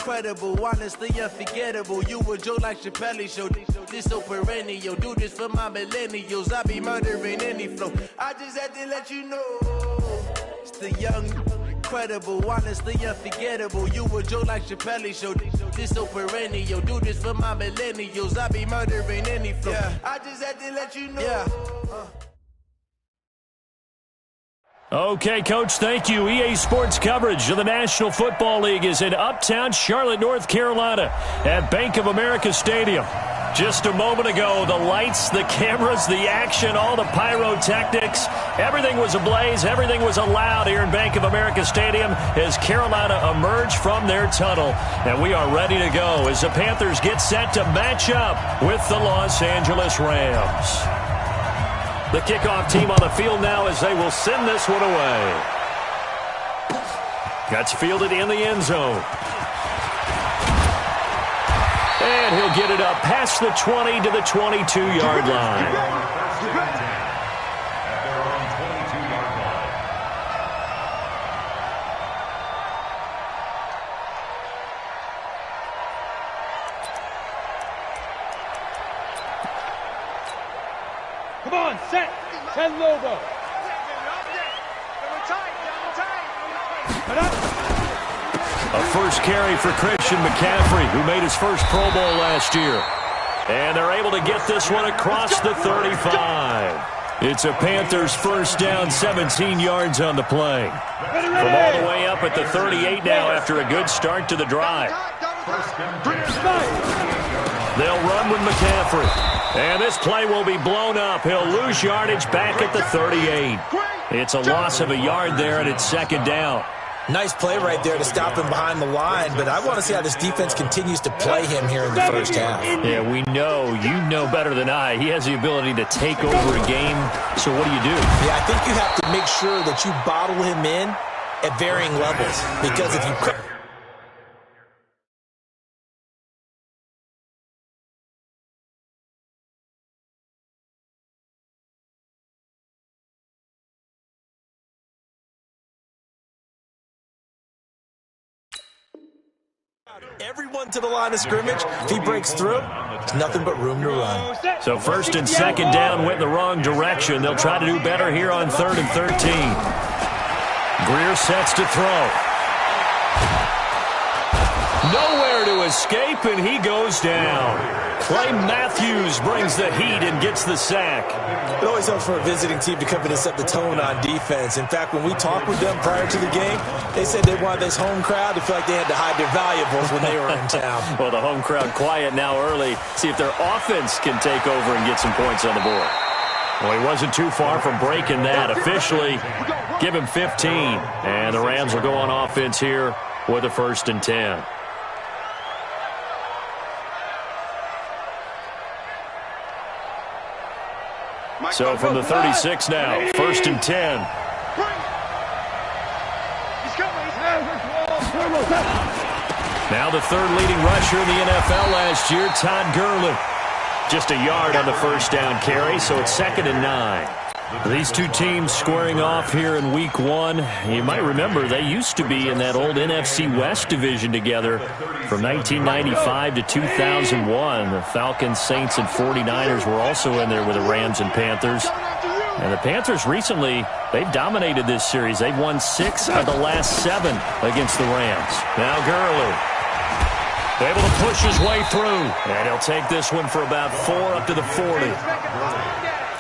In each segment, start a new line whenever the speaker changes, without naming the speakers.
incredible, honestly unforgettable. You a joke like Chappelle Show. This so perennial. Do this for my millennials. I be murdering any flow. I just had to let you know. It's the young, incredible, honestly unforgettable. You a joke like Chappelle Show. This so perennial. Do this for my millennials. I be murdering any flow. Yeah. I just had to let you know. Yeah.
Okay, Coach, thank you. EA Sports coverage of the National Football League is in uptown Charlotte, North Carolina at Bank of America Stadium. Just a moment ago, the lights, the cameras, the action, all the pyrotechnics, everything was ablaze, everything was allowed here in Bank of America Stadium as Carolina emerged from their tunnel. And we are ready to go as the Panthers get set to match up with the Los Angeles Rams. The kickoff team on the field now as they will send this one away. That's fielded in the end zone. And he'll get it up past the 20 to the 22-yard line.
Come on, set. 10 Lobo.
A first carry for Christian McCaffrey, who made his first Pro Bowl last year. And they're able to get this one across the 35. It's a Panthers first down, 17 yards on the play. From all the way up at the 38 now after a good start to the drive. They'll run with McCaffrey. And this play will be blown up. He'll lose yardage back at the 38. It's a loss of a yard there, and it's second down.
Nice play right there to stop him behind the line, but I want to see how this defense continues to play him here in the first half.
Yeah, we know. You know better than I. He has the ability to take over a game, so what do you do?
Yeah, I think you have to make sure that you bottle him in at varying levels, because if you... Everyone to the line of scrimmage. If he breaks through, there's nothing but room to run.
So first and second down went the wrong direction. They'll try to do better here on 3rd and 13. Greer sets to throw. Nowhere to escape, and he goes down. Clay Matthews brings the heat and gets the sack.
It always helps for a visiting team to come in and set the tone on defense. In fact, when we talked with them prior to the game, they said they wanted this home crowd to feel like they had to hide their valuables when they were in town.
Well, the home crowd quiet now early. See if their offense can take over and get some points on the board. Well, he wasn't too far from breaking that. Officially, give him 15. And the Rams will go on offense here with a 1st and 10. So from the 36 now, 1st and 10. Now the 3rd leading rusher in the NFL last year, Todd Gurley. Just a yard on the first down carry, so it's 2nd and 9. These two teams squaring off here in Week 1. You might remember they used to be in that old NFC West division together from 1995 to 2001. The Falcons, Saints, and 49ers were also in there with the Rams and Panthers. And the Panthers recently, they've dominated this series. They've won 6 of the last 7 against the Rams. Now Gurley, able to push his way through. And he'll take this one for about 4 up to the 40.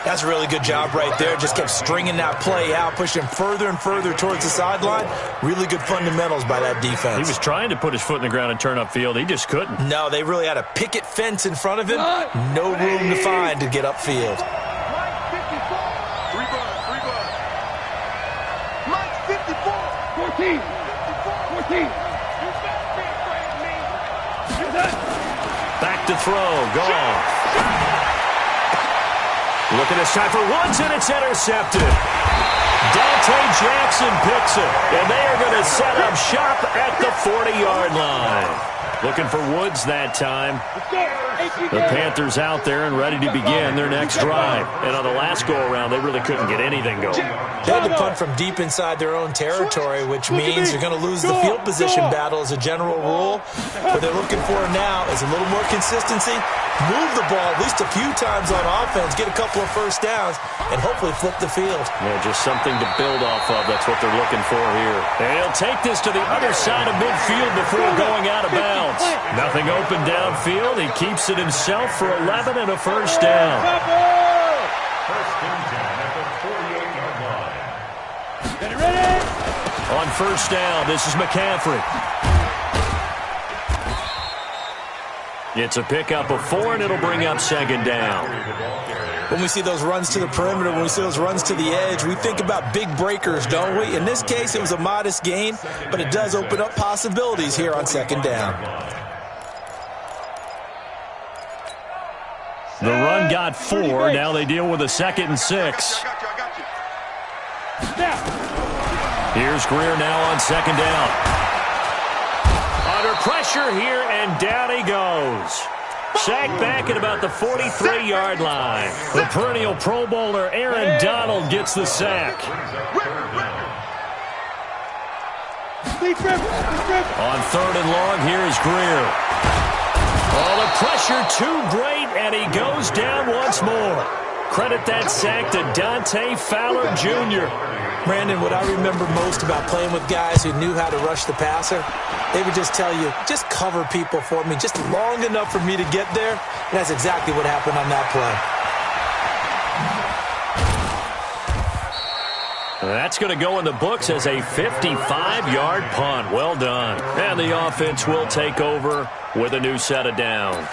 That's a really good job right there. Just kept stringing that play out, pushing further and further towards the sideline. Really good fundamentals by that defense.
He was trying to put his foot in the ground and turn upfield. He just couldn't.
No, they really had a picket fence in front of him. No room to find to get upfield.
Mike 54. 14. 14.
Back to throw. Goff. Looking this time for Woods, and it's intercepted. Dante Jackson picks it, and they are going to set up shop at the 40-yard line. Looking for Woods that time. The Panthers out there and ready to begin their next drive. And on the last go-around, they really couldn't get anything going.
They had to punt from deep inside their own territory, which means you're going to lose the field position battle as a general rule. What they're looking for now is a little more consistency, move the ball at least a few times on offense, get a couple of first downs, and hopefully flip the field.
Yeah, just something to build off of. That's what they're looking for here. And he'll take this to the other side of midfield before going out of bounds. Nothing open downfield. He keeps it himself for 11 and a first down.
First and 10 at the 48-yard line.
Get it ready.
On first down, this is McCaffrey. It's a pickup of 4, and it'll bring up second down.
When we see those runs to the perimeter, when we see those runs to the edge, we think about big breakers, don't we? In this case, it was a modest gain, but it does open up possibilities here on second down.
The run got 4. Now they deal with a 2nd and 6. Here's Greer now on second down. Under pressure here, and down he goes. Sacked back at about the 43-yard line. The perennial Pro Bowler Aaron Donald gets the sack. On third and long, here is Greer. Oh, the pressure too great, and he goes down once more. Credit that sack to Dante Fowler Jr.
Brandon, what I remember most about playing with guys who knew how to rush the passer, they would just tell you, just cover people for me, just long enough for me to get there. And that's exactly what happened on that play.
That's going to go in the books as a 55-yard punt. Well done. And the offense will take over with a new set of downs.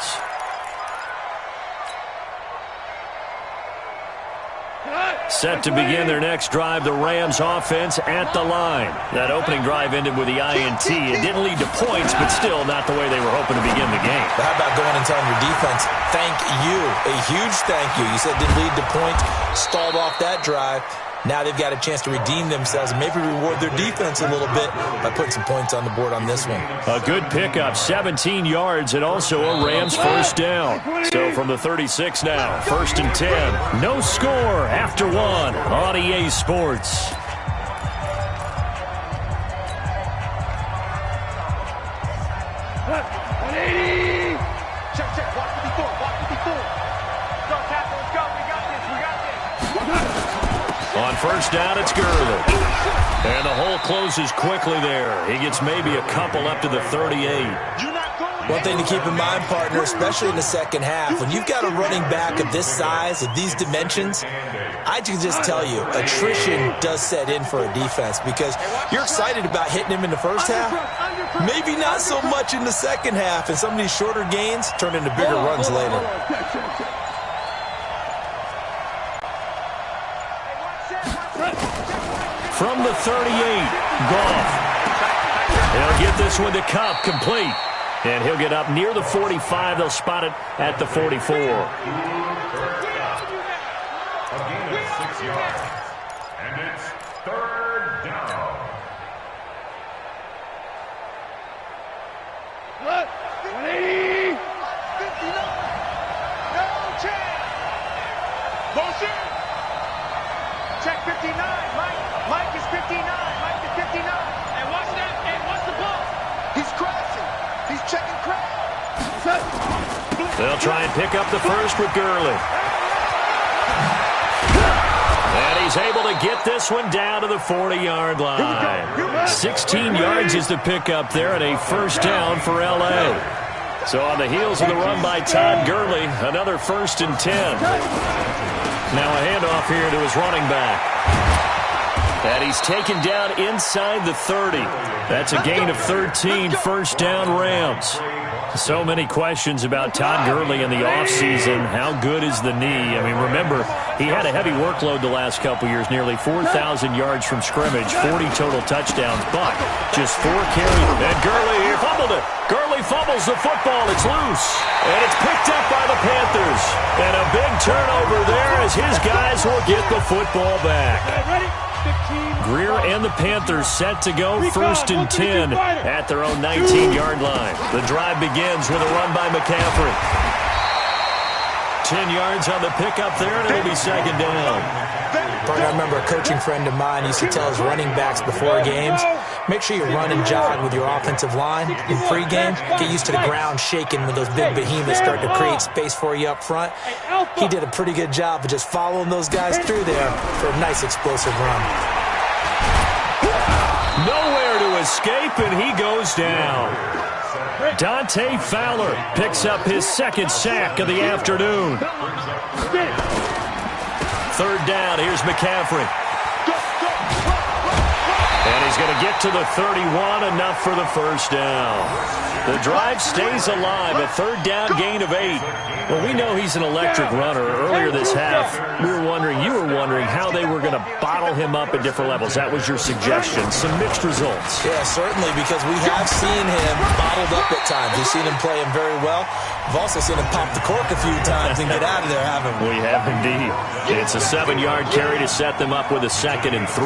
Set to begin their next drive, the Rams offense at the line. That opening drive ended with the INT. It didn't lead to points, but still not the way they were hoping to begin the game.
But how about going and telling your defense, thank you, a huge thank you. You said it didn't lead to points, stalled off that drive. Now they've got a chance to redeem themselves and maybe reward their defense a little bit by putting some points on the board on this one.
A good pickup, 17 yards, and also a Rams first down. So from the 36 now, 1st and 10. No score after 1 on EA Sports. On first down, it's Gurley. And the hole closes quickly there. He gets maybe a couple up to the 38.
One thing to keep in mind, partner, especially in the second half, when you've got a running back of this size, of these dimensions, I can just tell you, attrition does set in for a defense because you're excited about hitting him in the first half, maybe not so much in the second half, and some of these shorter gains turn into bigger runs later.
From the 38, Goff. He'll get this one to Kupp, complete. And he'll get up near the 45. They'll spot it at the 44.
A gain of 6 yards. And it's third down.
Look, 180. 59. No chance. Motion. Check 59. Mike is 59. Mike is 59. And watch that. And watch the ball. He's crashing. He's checking crash.
They'll try and pick up the first with Gurley. And he's able to get this one down to the 40-yard line. 16 yards is the pickup there and a first down for L.A. So on the heels of the run by Todd Gurley, another 1st and 10. Now a handoff here to his running back. And he's taken down inside the 30. That's a gain of 13, first down Rams. So many questions about Todd Gurley in the offseason. How good is the knee? I mean, remember, he had a heavy workload the last couple years, nearly 4,000 yards from scrimmage, 40 total touchdowns, but just 4 carries. And Gurley, he fumbled it. Gurley fumbles the football. It's loose. And it's picked up by the Panthers. And a big turnover there as his guys will get the football back.
Ready? 15.
Greer and the Panthers set to go 1st and 10 at their own 19-yard line. The drive begins with a run by McCaffrey. 10 yards on the pickup there, and it'll be 2nd down.
I remember a coaching friend of mine used to tell his running backs before games, make sure you run and jog with your offensive line in pregame. Get used to the ground shaking when those big behemoths start to create space for you up front. He did a pretty good job of just following those guys through there for a nice explosive run.
Nowhere to escape, and he goes down. Dante Fowler picks up his 2nd sack of the afternoon. 3rd down, here's McCaffrey. And he's going to get to the 31, enough for the 1st down. The drive stays alive, a 3rd down gain of 8. Well, we know he's an electric runner. Earlier this half, you were wondering how they were going to bottle him up at different levels. That was your suggestion. Some mixed results.
Yeah, certainly, because we have seen him bottled up at times. We've seen him play him very well. We've also seen him pop the cork a few times and get out of there, haven't we?
We have indeed. It's a 7-yard carry to set them up with a 2nd and 3.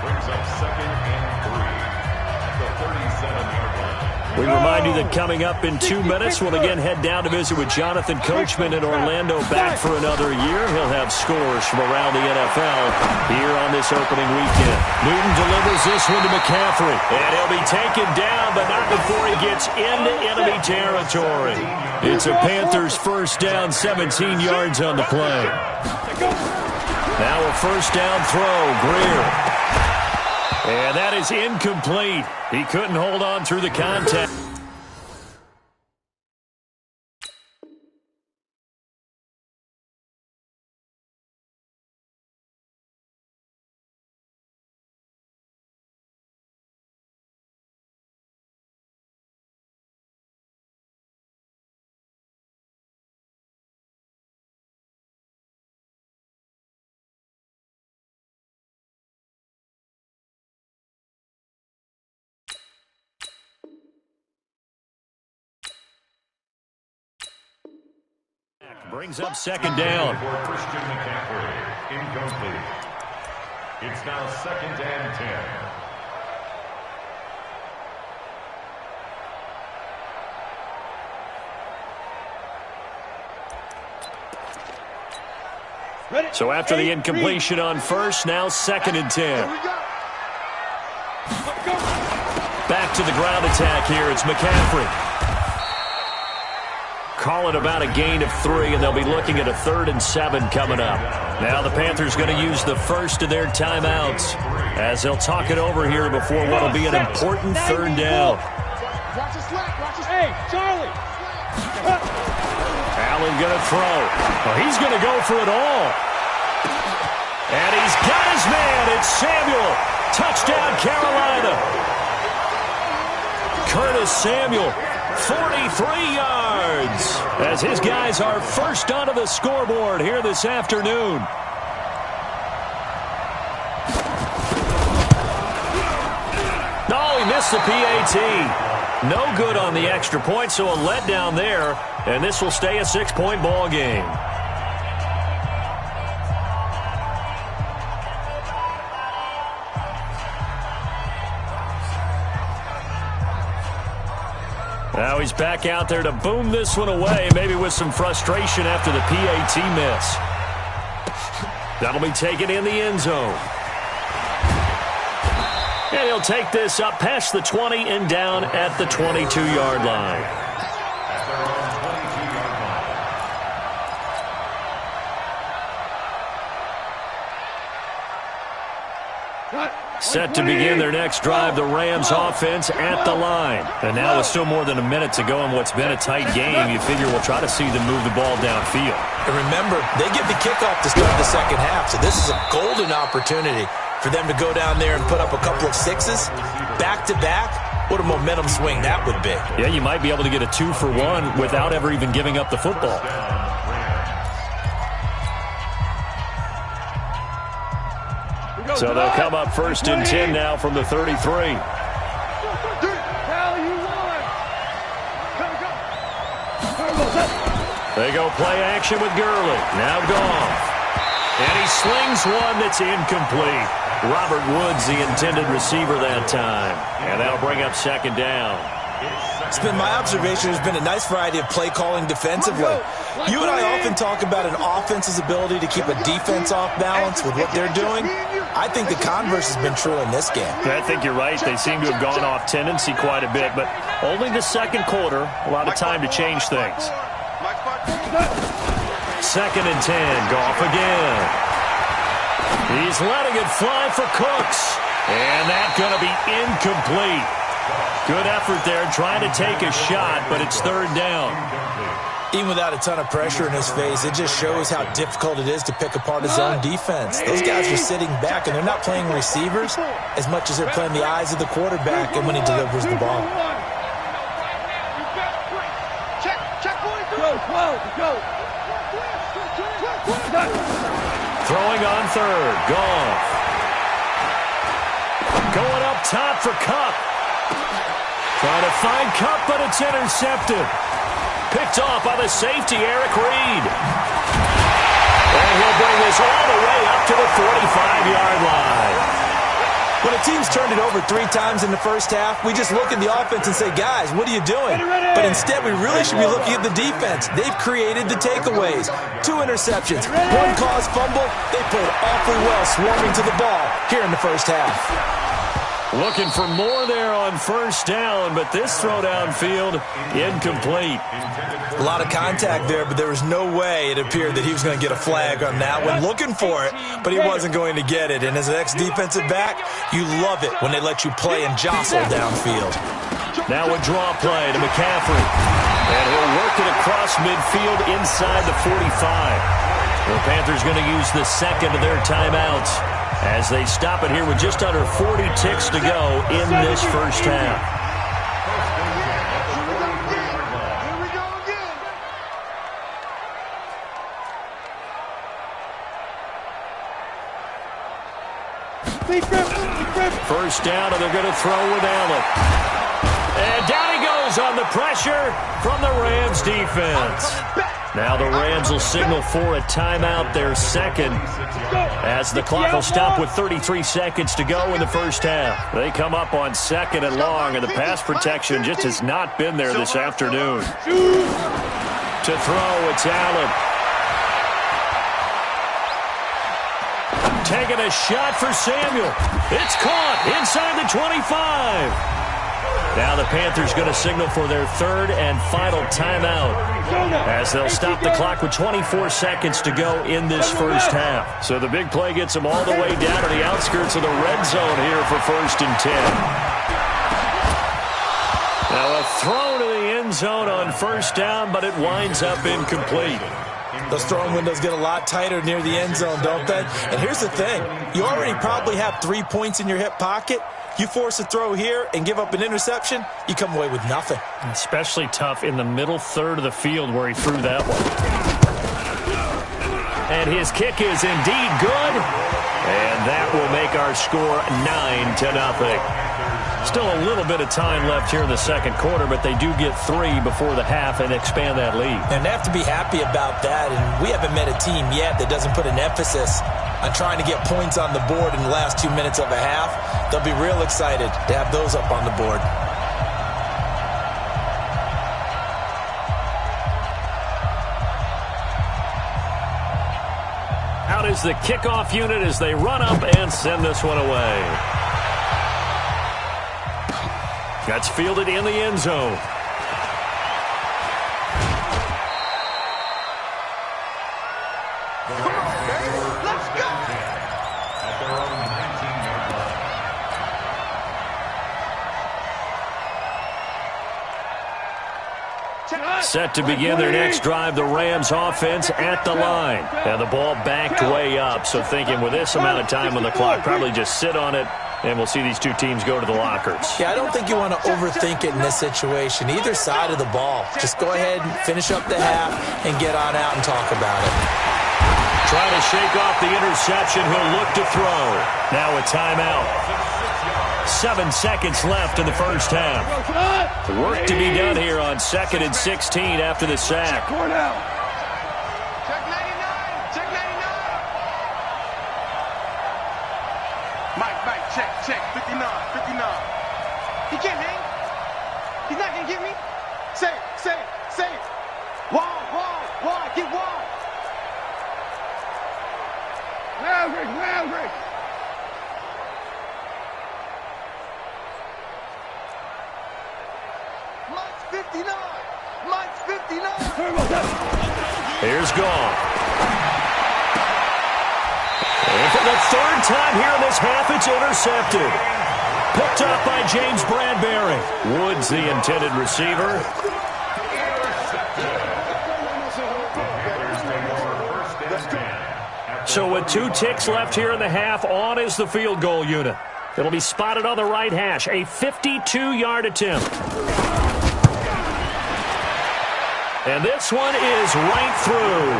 Brings up 2nd and 3 at the 37-yard line.
We remind you that coming up in 2 minutes, we'll again head down to visit with Jonathan Coachman in Orlando, back for another year. He'll have scores from around the NFL here on this opening weekend. Newton delivers this one to McCaffrey, and he'll be taken down, but not before he gets into enemy territory. It's a Panthers 1st down, 17 yards on the play. Now a 1st down throw, Greer. And that is incomplete. He couldn't hold on through the contact. Brings up 2nd down.
For Christian McCaffrey, incomplete. It's now 2nd and 10.
So after the incompletion on 1st, now 2nd and 10. Back to the ground attack here. It's McCaffrey. Call it about a gain of 3, and they'll be looking at a 3rd and 7 coming up. Now the Panthers going to use the first of their timeouts as they'll talk it over here before what will be an important 3rd down.
Hey, Charlie!
Allen going to throw. Well, he's going to go for it all. And he's got his man. It's Samuel. Touchdown, Carolina. Curtis Samuel, 43 yards, as his guys are first onto the scoreboard here this afternoon. Oh, he missed the PAT. No good on the extra point, so a letdown there, and this will stay a 6-point ball game. Now he's back out there to boom this one away, maybe with some frustration after the PAT miss. That'll be taken in the end zone. And he'll take this up past the 20 and down at the 22-yard line. Set to begin their next drive, the Rams offense at the line. And now with still more than a minute to go in what's been a tight game, you figure we'll try to see them move the ball downfield.
And remember, they get the kickoff to start the second half, so this is a golden opportunity for them to go down there and put up a couple of sixes back-to-back. What a momentum swing that would be.
Yeah, you might be able to get a 2-for-1 without ever even giving up the football. So they'll come up first and 10 now from the 33. They go play action with Gurley. Now Goff. And he slings one that's incomplete. Robert Woods, the intended receiver that time. And that'll bring up second down.
It's been my observation there's been a nice variety of play calling defensively. You and I often talk about an offense's ability to keep a defense off balance with what they're doing. I think the converse has been true in this game.
I think you're right. They seem to have gone off tendency quite a bit, but only the second quarter, a lot of time to change things. Second and 10, Goff again. He's letting it fly for Cooks, and that's going to be incomplete. Good effort there, trying to take a shot, but it's third down.
Even without a ton of pressure in his face, it just shows how difficult it is to pick apart his own defense. Those guys are sitting back, and they're not playing receivers as much as they're playing the eyes of the quarterback and when he delivers the ball.
Throwing on third, Goff. Going up top for Kupp. Trying to find Kupp, but it's intercepted. Picked off by the safety, Eric Reed. And he'll bring this all the way up to the 45-yard line.
When a team's turned it over 3 times in the first half, we just look at the offense and say, guys, what are you doing? But instead, we really should be looking at the defense. They've created the takeaways. 2 interceptions, 1 caused fumble. They played awfully well swarming to the ball here in the first half.
Looking for more there on first down, but this throw downfield, incomplete.
A lot of contact there, but there was no way it appeared that he was going to get a flag on that one. Looking for it, but he wasn't going to get it. And as an ex-defensive back, you love it when they let you play and jostle downfield.
Now a draw play to McCaffrey. And he'll work it across midfield inside the 45. The Panthers going to use the second of their timeouts as they stop it here with just under 40 ticks to go in this first half. First down, and they're going to throw with Allen. And down he goes on the pressure from the Rams defense. Now the Rams will signal for a timeout, their second, as the clock will stop with 33 seconds to go in the first half. They come up on second and long, and the pass protection just has not been there this afternoon. To throw, it's Allen. Taking a shot for Samuel. It's caught inside the 25. Now the Panthers going to signal for their third and final timeout as they'll stop the clock with 24 seconds to go in this first half. So the big play gets them all the way down to the outskirts of the red zone here for first and 10. Now a throw to the end zone on first down, but it winds up incomplete.
Those throwing windows get a lot tighter near the end zone, don't they? And here's the thing. You already probably have 3 points in your hip pocket. You force a throw here and give up an interception, you come away with nothing.
Especially tough in the middle third of the field where he threw that one. And his kick is indeed good. And that will make our score 9-0. Still a little bit of time left here in the second quarter, but they do get 3 before the half and expand that lead.
And they have to be happy about that. And we haven't met a team yet that doesn't put an emphasis on trying to get points on the board in the last 2 minutes of a half. They'll be real excited to have those up on the board.
Out is the kickoff unit as they run up and send this one away. That's fielded in the end zone. Set to begin their next drive, the Rams offense at the line. And the ball backed way up, so thinking with this amount of time on the clock, probably just sit on it, and we'll see these two teams go to the lockers.
Yeah, I don't think you want to overthink it in this situation. Either side of the ball. Just go ahead and finish up the half and get on out and talk about it.
Trying to shake off the interception. He'll look to throw. Now a timeout. 7 seconds left in the first half. Work to be done here on 2nd and 16 after the sack.
Check 99. Check 99. 59. He can't hang. He's not going to get me. Say it. Wide. Get wide. Maverick. Mike's 59.
Here's Goff. And for the third time here in this half, it's intercepted. Picked up by James Bradbury. Woods, the intended receiver. So with 2 ticks left here in the half, on is the field goal unit. It'll be spotted on the right hash. A 52-yard attempt. And this one is right through.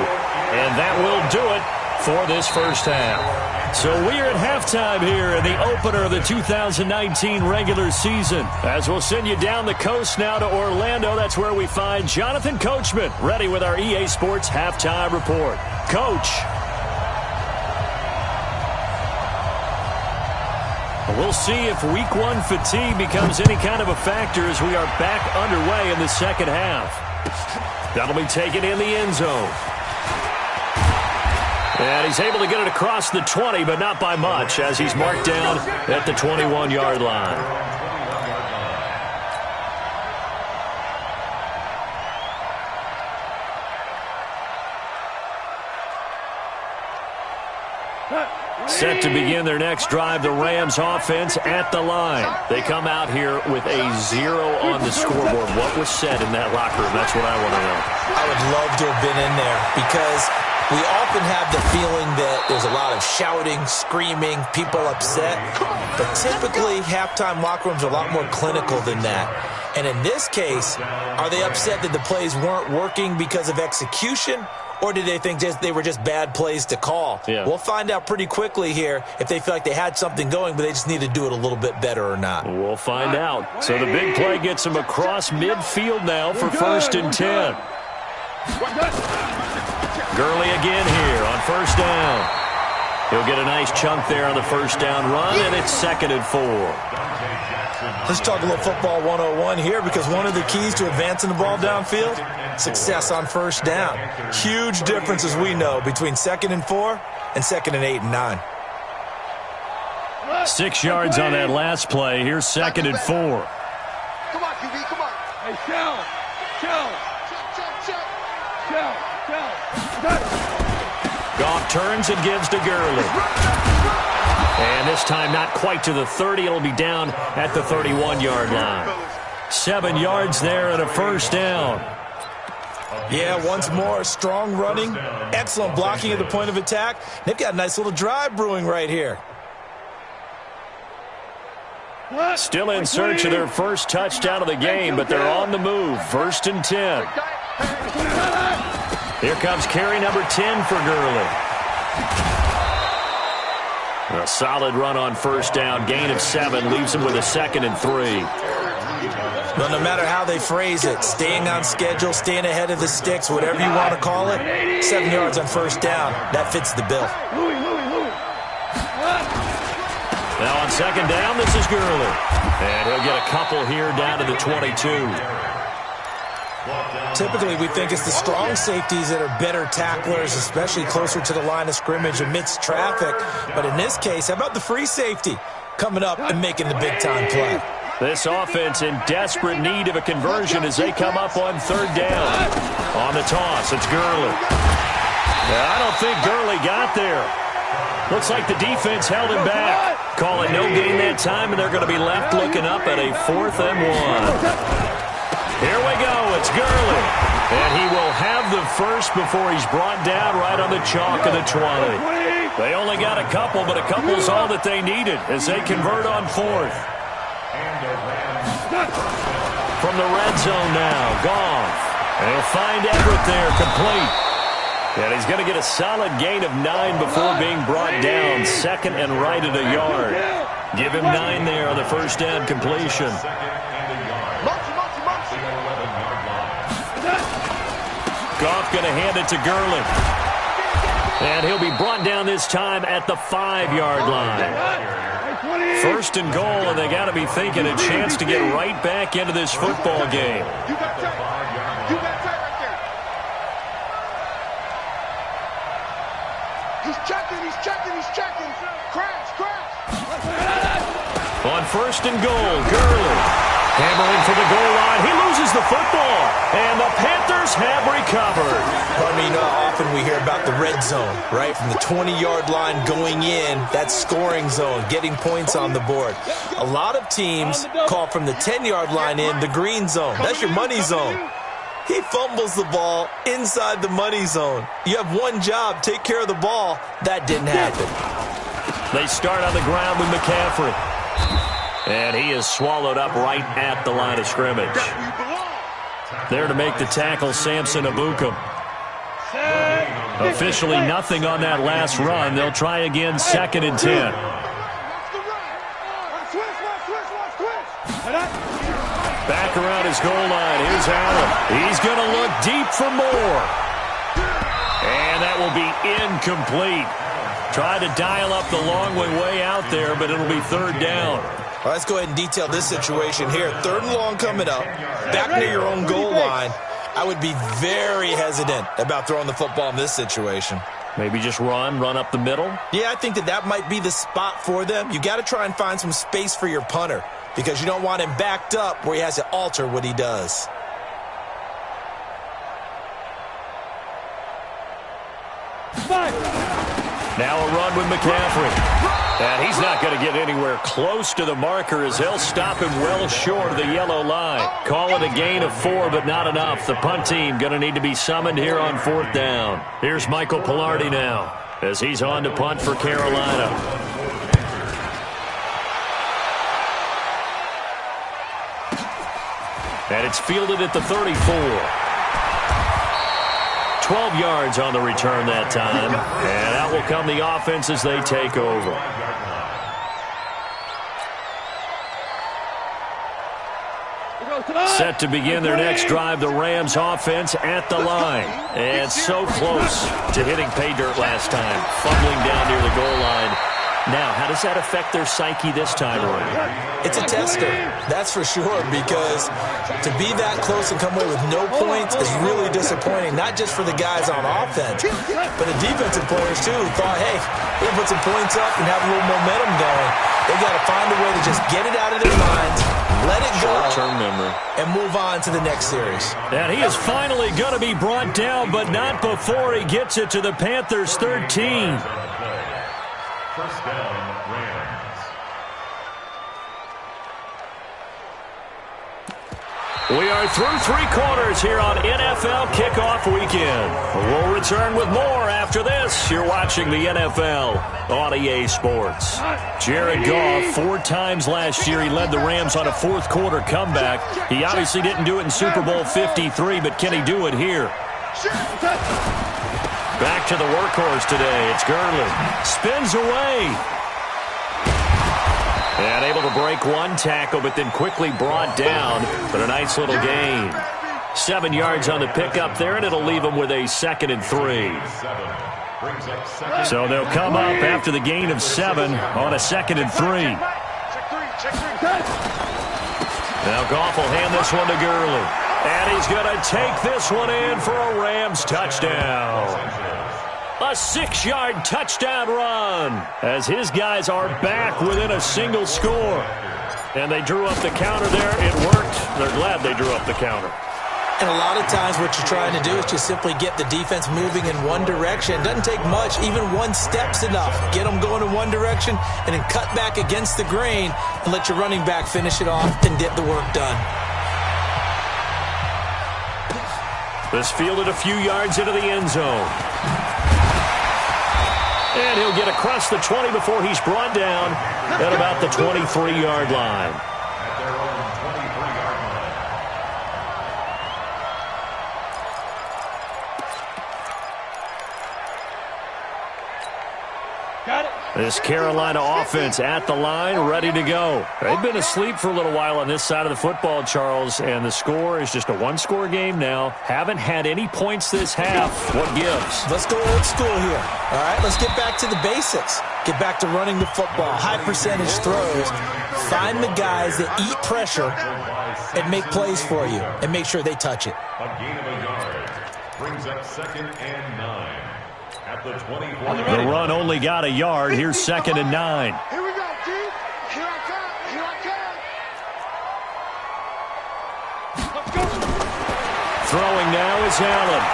And that will do it for this first half. So we're at halftime here in the opener of the 2019 regular season. As we'll send you down the coast now to Orlando, that's where we find Jonathan Coachman, ready with our EA Sports halftime report. Coach. We'll see if week 1 fatigue becomes any kind of a factor as we are back underway in the second half. That'll be taken in the end zone. And he's able to get it across the 20, but not by much, as he's marked down at the 21-yard line. Set to begin their next drive, the Rams offense at the line. They come out here with a 0 on the scoreboard. What was said in that locker room? That's what I want to know.
I would love to have been in there because we often have the feeling that there's a lot of shouting, screaming, people upset. But typically, halftime locker rooms are a lot more clinical than that. And in this case, are they upset that the plays weren't working because of execution? Or did they think they were just bad plays to call?
Yeah.
We'll find out pretty quickly here if they feel like they had something going, but they just need to do it a little bit better or not.
We'll find out. So the big play gets him across midfield now for 1st and 10. Gurley again here on 1st down. He'll get a nice chunk there on the 1st down run, and it's 2nd and 4.
Let's talk a little football 101 here, because one of the keys to advancing the ball downfield, success on 1st down. Huge difference, as we know, between 2nd and 4 and 2nd and 8 and 9.
6 yards on that last play. Here's 2nd and 4.
Come on, QB, come on. Hey, chill.
Goff turns and gives to Gurley. And this time not quite to the 30. It'll be down at the 31-yard line. 7 yards there and a 1st down.
Yeah, once more, strong running, excellent blocking at the point of attack. They've got a nice little drive brewing right here.
Still in search of their first touchdown of the game, but they're on the move. 1st and 10. Here comes carry number 10 for Gurley. A solid run on 1st down. Gain of 7 leaves him with a 2nd and 3.
Well, no matter how they phrase it, staying on schedule, staying ahead of the sticks, whatever you want to call it, 7 yards on 1st down, that fits the bill.
Now on 2nd down, this is Gurley. And he'll get a couple here down to the 22.
Typically, we think it's the strong safeties that are better tacklers, especially closer to the line of scrimmage amidst traffic. But in this case, how about the free safety coming up and making the big-time play?
This offense in desperate need of a conversion as they come up on 3rd down. On the toss, it's Gurley. Now, I don't think Gurley got there. Looks like the defense held him back. Call it no gain that time, and they're going to be left looking up at a 4th and 1. Here we go. It's Gurley. And he will have the first before he's brought down right on the chalk of the 20. They only got a couple, but a couple's all that they needed as they convert on 4th. From the red zone now, Goff. And he'll find Everett there, complete. And he's going to get a solid gain of 9 before being brought down. 2nd and right at a yard. Give him 9 there on the 1st down completion. Goff going to hand it to Gurley. And he'll be brought down this time at the 5-yard line. First and goal, and they got to be thinking a chance to get right back into this football game.
You got tight. You got tight right there. He's checking. He's checking. He's checking. Crash.
On first and goal, Gurley hammering for the goal line. He loses the football, and the Panthers have recovered.
I mean, often we hear about the red zone, right? From the 20-yard line going in, that scoring zone, getting points on the board. A lot of teams call from the 10-yard line in the green zone. That's your money zone. He fumbles the ball inside the money zone. You have one job, take care of the ball. That didn't happen.
They start on the ground with McCaffrey. And he is swallowed up right at the line of scrimmage. There to make the tackle, Samson Abukum. Officially nothing on that last run. They'll try again, 2nd and 10. Back around his goal line. Here's Allen. He's going to look deep for more. And that will be incomplete. Tried to dial up the long way out there, but it'll be 3rd down.
Well, let's go ahead and detail this situation here. 3rd and long coming up, back near your own goal line. I would be very hesitant about throwing the football in this situation.
Maybe just run up the middle?
Yeah, I think that might be the spot for them. You got to try and find some space for your punter because you don't want him backed up where he has to alter what he does.
Now a run with McCaffrey. And he's not going to get anywhere close to the marker as they'll stop him well short of the yellow line. Call it a gain of 4, but not enough. The punt team going to need to be summoned here on 4th down. Here's Michael Pilardi now as he's on to punt for Carolina. And it's fielded at the 34. 12 yards on the return that time. And out will come the offense as they take over. Set to begin their next drive, the Rams offense at the line. And so close to hitting pay dirt last time. Fumbling down near the goal line. Now, how does that affect their psyche this time around?
It's a tester, that's for sure, because to be that close and come away with no points is really disappointing, not just for the guys on offense, but the defensive players, too, who thought, hey, we'll put some points up and have a little momentum going. They've got to find a way to just get it out of their minds, let it go,
short-term memory,
and move on to the next series.
And he is finally going to be brought down, but not before he gets it to the Panthers' 13.
First down, Rams.
We are through 3 quarters here on NFL Kickoff Weekend. We'll return with more after this. You're watching the NFL on EA Sports. Jared Goff, 4 times last year, he led the Rams on a 4th quarter comeback. He obviously didn't do it in Super Bowl 53, but can he do it here? Back to the workhorse today. It's Gurley. Spins away. And able to break 1 tackle, but then quickly brought down. But a nice little gain. 7 yards on the pickup there, and it'll leave them with a 2nd and 3. So they'll come up after the gain of 7 on a 2nd and 3. Now Goff will hand this one to Gurley. And he's going to take this one in for a Rams touchdown. A 6-yard touchdown run as his guys are back within a single score. And they drew up the counter there. It worked. They're glad they drew up the counter.
And a lot of times what you're trying to do is just simply get the defense moving in one direction. It doesn't take much. Even 1 step's enough. Get them going in one direction and then cut back against the grain and let your running back finish it off and get the work done.
This fielded a few yards into the end zone. And he'll get across the 20 before he's brought down at about the 23-yard line.
At their own 23-yard line.
Got it.
This Carolina offense at the line, ready to go. They've been asleep for a little while on this side of the football, Charles, and the score is just a one-score game now. Haven't had any points this half. What gives?
Let's go old school here. All right, let's get back to the basics. Get back to running the football, high percentage throws. Find the guys that eat pressure and make plays for you, and make sure they touch it.
A gain of a yard brings up 2nd and 9 at the 24.
The run only got a yard. Here's 2nd and 9.
Here we go, G. Here I come. Here I come. Let's go.
Throwing now is Allen.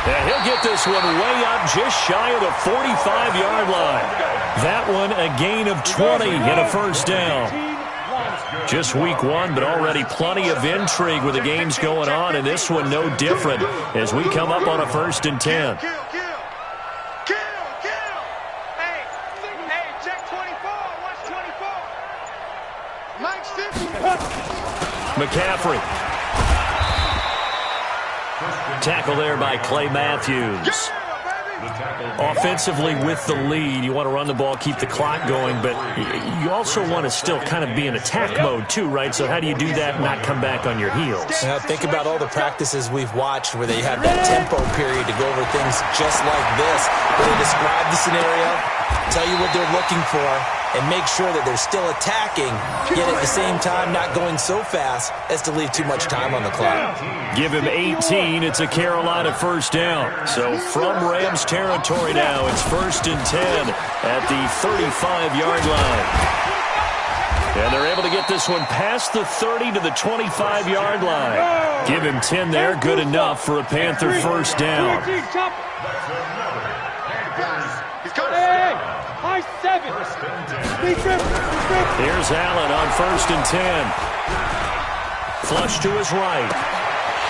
And he'll get this one way up just shy of the 45-yard line. That one a gain of 20 and a first down. Just week 1, but already plenty of intrigue with the games going on, and this one no different as we come up on a 1st and 10.
Kill. Hey, check 24. Watch 24. Mike Stiffy.
McCaffrey. Tackle there by Clay Matthews. Offensively with the lead, you want to run the ball, keep the clock going, but you also want to still kind of be in attack mode too, right? So how do you do that and not come back on your heels?
Now, think about all the practices we've watched where they have that tempo period to go over things just like this, where they describe the scenario, tell you what they're looking for, and make sure that they're still attacking, yet at the same time not going so fast as to leave too much time on the clock.
Give him 18. It's a Carolina first down. So from Rams territory now, it's 1st and 10 at the 35-yard line. And they're able to get this one past the 30 to the 25-yard line. Give him 10 there. Good enough for a Panther first down.
High 7.
Here's Allen on 1st and 10. Flush to his right.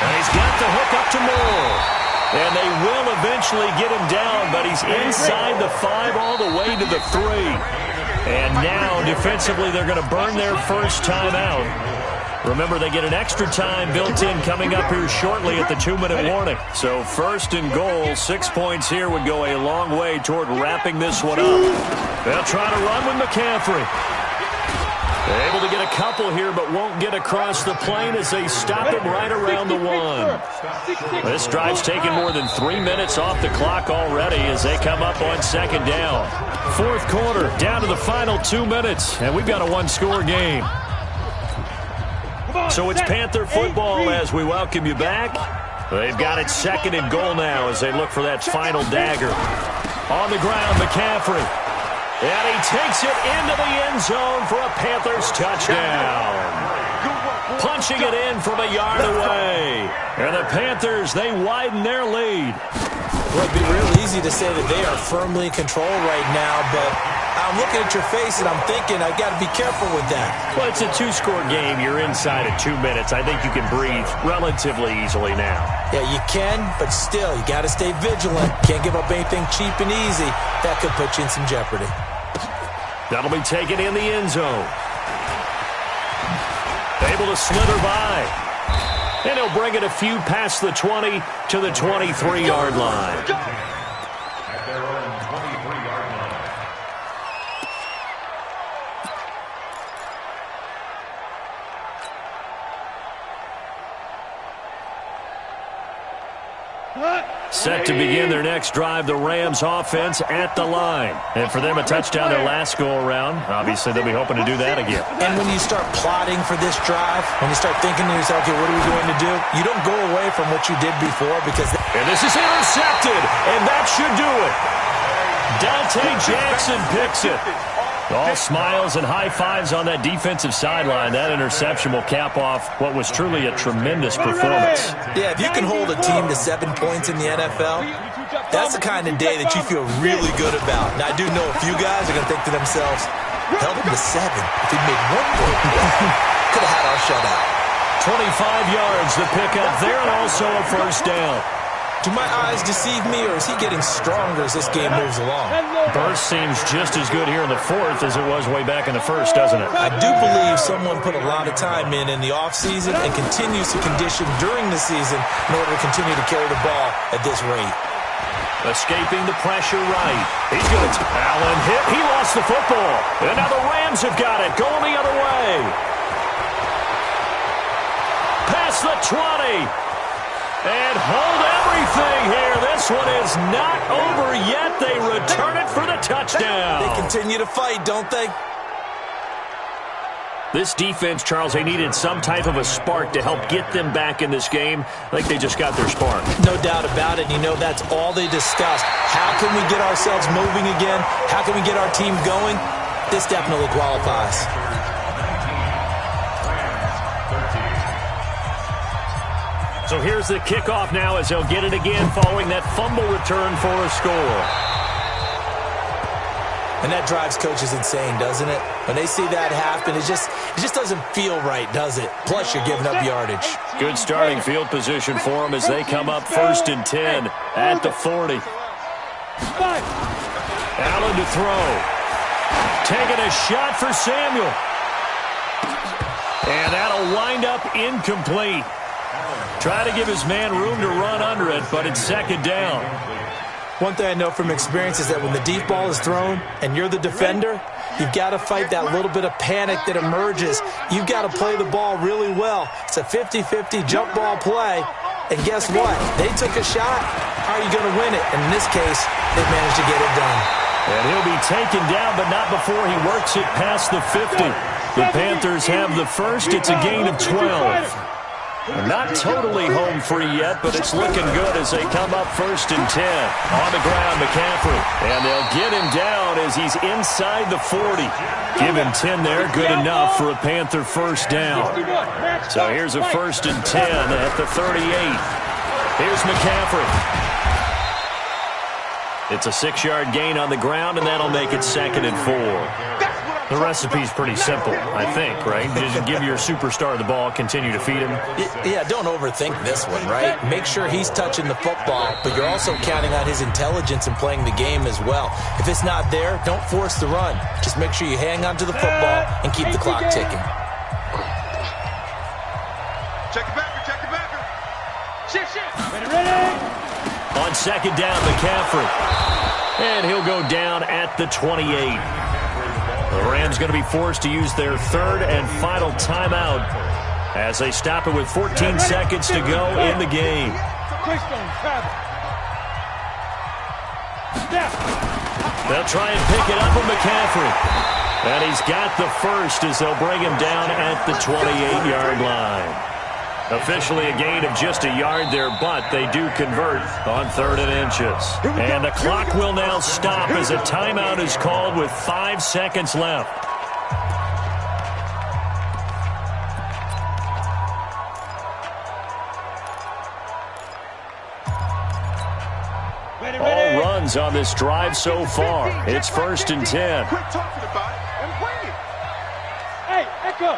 And he's got the hook up to Moore. And they will eventually get him down, but he's inside the 5 all the way to the 3. And now, defensively, they're going to burn their first time out. Remember, they get an extra time built in coming up here shortly at the 2-minute warning. So 1st and goal, 6 points here would go a long way toward wrapping this one up. They'll try to run with McCaffrey. They're able to get a couple here, but won't get across the plane as they stop him right around the 1. This drive's taken more than 3 minutes off the clock already as they come up on 2nd down. 4th quarter, down to the final 2 minutes, and we've got a 1-score game. So it's Panther football as we welcome you back. They've got it 2nd and goal now as they look for that final dagger. On the ground, McCaffrey. And he takes it into the end zone for a Panthers touchdown. Punching it in from a yard away. And the Panthers, they widen their lead.
Well, it'd be real easy to say that they are firmly in control right now, but I'm looking at your face and I'm thinking I've got to be careful with that.
Well, it's a 2-score game. You're inside of 2 minutes. I think you can breathe relatively easily now.
Yeah, you can, but still, you got to stay vigilant. Can't give up anything cheap and easy. That could put you in some jeopardy.
That'll be taken in the end zone. Able to slither by. And he'll bring it a few past the 20 to the 23-yard line.
At their own 23-yard line.
Set to begin their next drive, the Rams offense at the line. And for them, a touchdown their last go-around. Obviously, they'll be hoping to do that again.
And when you start plotting for this drive, when you start thinking to yourself, okay, what are we going to do? You don't go away from what you did before because...
And this is intercepted, and that should do it. Dante Jackson picks it. All smiles and high fives on that defensive sideline. That interception will cap off what was truly a tremendous performance.
Yeah, if you can hold a team to 7 points in the NFL, that's the kind of day that you feel really good about. Now, I do know a few guys are going to think to themselves, held them to 7. If we made 1 point, could have had our shutout.
25 yards the pickup there, and also a first down.
Do my eyes deceive me, or is he getting stronger as this game moves along?
Burst seems just as good here in the 4th as it was way back in the 1st, doesn't it?
I do believe someone put a lot of time in the offseason and continues to condition during the season in order to continue to carry the ball at this rate.
Escaping the pressure right. He's going to Allen hit. He lost the football. And now the Rams have got it. Going the other way. Past the 20. And hold everything here. This one is not over yet. They return it for the touchdown.
They continue to fight, don't they?
This defense, Charles, they needed some type of a spark to help get them back in this game. I think they just got their spark.
No doubt about it. You know, that's all they discussed. How can we get ourselves moving again? How can we get our team going? This definitely qualifies.
So here's the kickoff now as they'll get it again following that fumble return for a score.
And that drives coaches insane, doesn't it? When they see that happen, it just doesn't feel right, does it? Plus, you're giving up yardage.
Good starting field position for them as they come up 1st and 10 at the 40. Allen to throw. Taking a shot for Samuel. And that'll wind up incomplete. Try to give his man room to run under it, but it's 2nd down.
One thing I know from experience is that when the deep ball is thrown and you're the defender, you've got to fight that little bit of panic that emerges. You've got to play the ball really well. It's a 50-50 jump ball play. And guess what? They took a shot. How are you going to win it? And in this case, they managed to get it done.
And he'll be taken down, but not before he works it past the 50. The Panthers have the first. It's a gain of 12. Not totally home free yet, but it's looking good as they come up 1st and 10. On the ground, McCaffrey. And they'll get him down as he's inside the 40. Give him 10 there. Good enough for a Panther first down. So here's a 1st and 10 at the 38. Here's McCaffrey. It's a 6-yard gain on the ground, and that'll make it 2nd and 4. The recipe's pretty simple, I think, right? Just give your superstar the ball, continue to feed him.
Yeah, don't overthink this one, right? Make sure he's touching the football, but you're also counting on his intelligence and playing the game as well. If it's not there, don't force the run. Just make sure you hang on to the football and keep the clock ticking.
Check it back, check it back. Shit.
Ready. On 2nd down, McCaffrey. And he'll go down at the 28. The Rams going to be forced to use their 3rd and final timeout as they stop it with 14 seconds to go in the game. They'll try and pick it up with McCaffrey. And he's got the first as they'll bring him down at the 28-yard line. Officially a gain of just a yard there, but they do convert on 3rd and inches. And the clock will now stop as a timeout is called with 5 seconds left. All runs on this drive so far. It's 1st and 10.
Quit talking about it and play it.
Hey, Echo.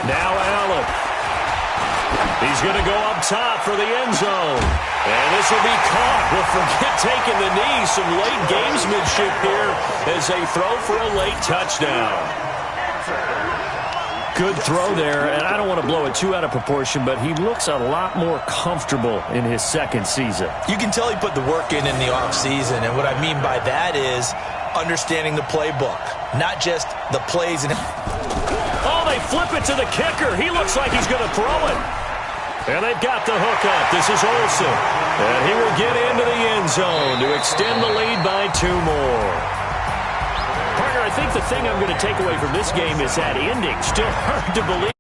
Now Allen. He's going to go up top for the end zone. And this will be caught. Well, forget taking the knee. Some late gamesmanship here as they throw for a late touchdown. Good throw there, and I don't want to blow it too out of proportion, but he looks a lot more comfortable in his 2nd season.
You can tell he put the work in the offseason, and what I mean by that is understanding the playbook, not just the plays.
Oh, they flip it to the kicker. He looks like he's going to throw it. And they've got the hook up. This is Olsen. And he will get into the end zone to extend the lead by 2 more. Partner, I think the thing I'm going to take away from this game is that ending. Still hard to believe.